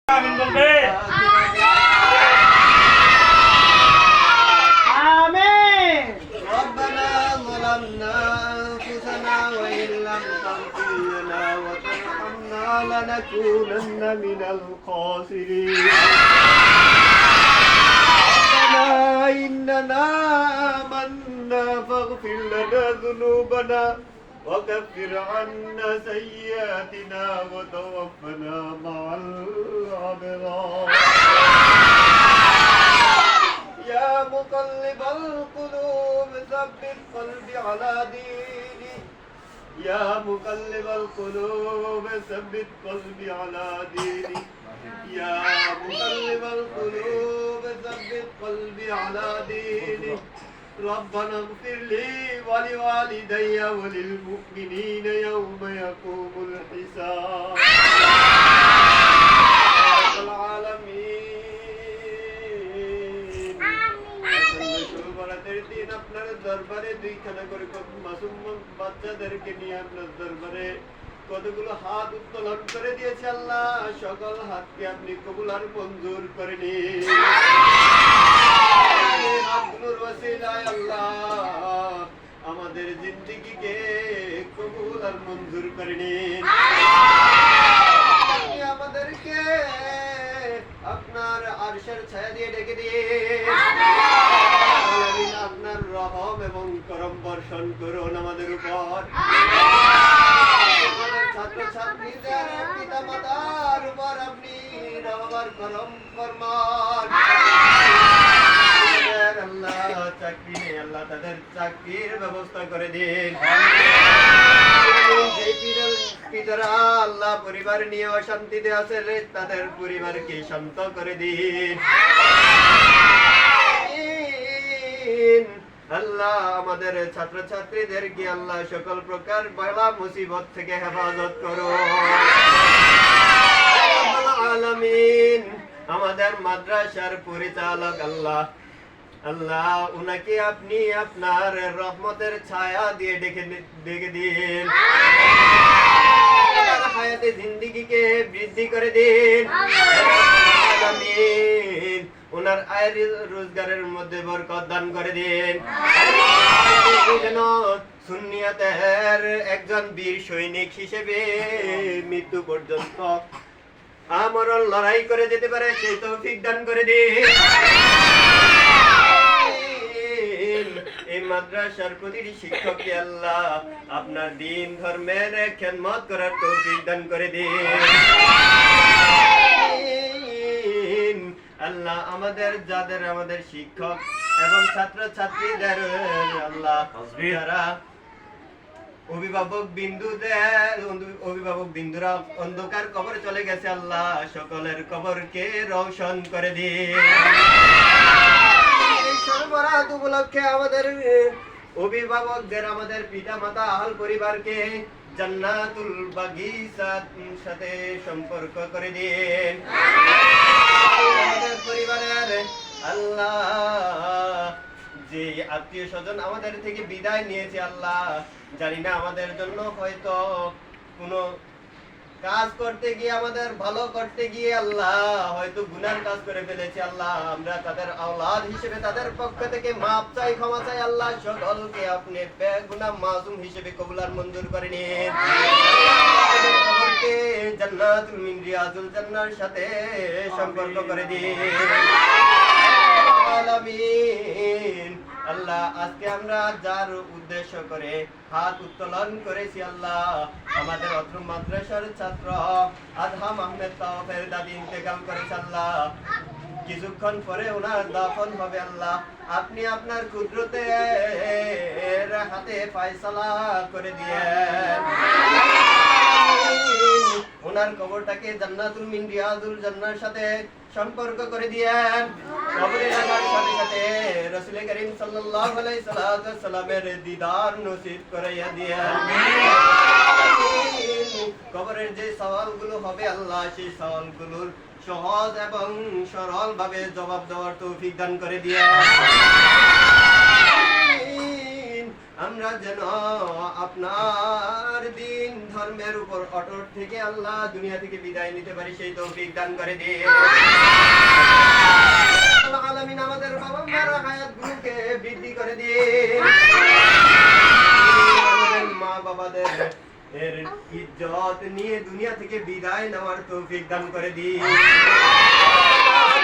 আমিন বলবে। آمين. ربنا ظلمنا أنفسنا وإن لم تغفر لنا وترحمنا لنكونن من الخاسرين ربنا إننا آمنا فاغفر لنا ذنوبنا وكفر عنا سيئاتنا وتوفنا مع الأبرار يا مقلب القلوب ثبت قلبي على دينك يا مقلب القلوب ثبت قلبي على دينك يا مقلب القلوب ثبت قلبي على دينك ربنا اغفر لي ولوالدي وللمؤمنين يوم يقوم الحساب رب العالمين দিন আপনার দরবারে দুইখানা করে মাসুম বাচ্চাদেরকে নিয়ে আপনার দরবারে কতগুলো হাত উত্তোলন করে দিয়েছে আল্লাহ সকল হাতকে আপনি কবুল আর মঞ্জুর করে নিন হাতগুলোর ওসিলায় আল্লাহ আমাদের জিন্দেগিকে কবুল আর মঞ্জুর করে নিন আপনি আমাদেরকে আপনার আরশের ছায়া দিয়ে ঢেকে দিন আপনার রহম এবং করম বর্ষণ করুন আমাদের উপর আমাদের ছাত্র ছাত্রীদের পিতা মাতার উপর আপনি রহম আর করম ফরমান আল্লাহ চাকরি নেই আল্লাহ তাদের চাকরির ব্যবস্থা করে দিন পিতারা আল্লাহ পরিবার নিয়ে অশান্তিতে আছে তাদের পরিবারকে শান্ত করে দিন আল্লাহ আমাদের ছাত্র ছাত্রীদেরকে আল্লাহ সকল প্রকার বালা মুসিবত থেকে হেফাজত করো আলামিন আমাদের মাদ্রাসার পরিচালক আল্লাহ আল্লাহ উনাকে আপনি আপনার রহমতের ছায়া দিয়ে ডেকে দিন হায়াতে জিন্দেগিকে বৃদ্ধি করে দিন আমিন ওনার আয় রোজগারের মধ্যে বরকত দান করে দিন যেন সুন্নিয়াতের একজন বীর সৈনিক হিসেবে মৃত্যু পর্যন্ত আমরণ লড়াই করে যেতে পারে সেই তৌফিক দান করে দিন এই মাদ্রাসার প্রতিটি শিক্ষককে আল্লাহ আপনার দ্বীন ধর্মের খেদমত করার তৌফিক দান করে দিন আল্লাহ আমাদের আমাদের শিক্ষক এবং ছাত্র ছাত্রীদের আল্লাহ যারা অভিভাবক বিন্দুরা অন্ধকার কবরে চলে গেছে আল্লাহ সকলের কবরকে রওশন করে দিন সর্বরাত উপলক্ষে আমাদের অভিভাবকদের আমাদের পিতা মাতা আহল পরিবারকে জান্নাতুল বাগিচার সাথে সম্পর্ক করে দিন আমাদের পরিবারের আল্লাহ যে আত্মীয় স্বজন আমাদের থেকে বিদায় নিয়েছে আল্লাহ জানি না আমাদের জন্য হয়তো কোনো কাজ করতে গিয়ে আমাদের ভালো করতে গিয়ে আল্লাহ হয়তো গুনার কাজ করে ফেলেছে আল্লাহ আমরা তাদের আওলাদ হিসেবে তাদের পক্ষ থেকে মাপ চাই ক্ষমা চাই আল্লাহ সকলকে আপনি বেগুনাহ মাসুম হিসেবে কবুল আর মঞ্জুর করে নিন জান্নাতুল মিন রিয়াজুল জান্নার সাথে সম্পর্ক করে দিন আলামিন আল্লাহ আজকে আমরা যার উদ্দেশ্য করে হাত উত্তোলন করেছি আল্লাহ আমাদের অত্র মাদ্রাসার ছাত্র আদহাম আহমেদ তাওফের দাদি ইন্তেকাল করেছে আল্লাহ কিছুক্ষণ পরে ওনার দাফন হবে আল্লাহ আপনি আপনার কুদরতের হাতে ফয়সালা করে দিয়েন ওনার কবরটাকে জান্নাতুল মিন রিয়াজুল জান্নার সাথে সম্পর্ক করে দিয়েন কবরে রাখার সাথে সাথে রাসূল করিম সাল্লাল্লাহু আলাইহি সাল্লামের দিদার নসিব করাইয়া দিয়েন কবরের যে সওয়ালগুলো হবে আল্লাহ সেই সওয়ালগুলোর সহজ এবং সরল ভাবে জবাব দেওয়ার তৌফিক দান করে দিয়েন আমরা যেন আপনার দিন ধর্মের উপর অটুট থেকে আল্লাহ দুনিয়া থেকে বিদায় নিতে পারি, সেই তৌফিক দান করে দিন। আলামিন আমাদের বাবা মার হায়াতগুলোকে বৃদ্ধি করে দিন। আমাদের মা বাবাদের এর ইজ্জত নিয়ে দুনিয়া থেকে বিদায় নেওয়ার তৌফিক দান করে দিন।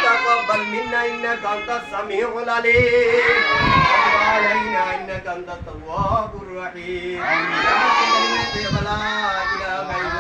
تقبل منا إنك أنت السميع العليم وتب علينا إنك أنت التواب الرحيم. لا إله إلا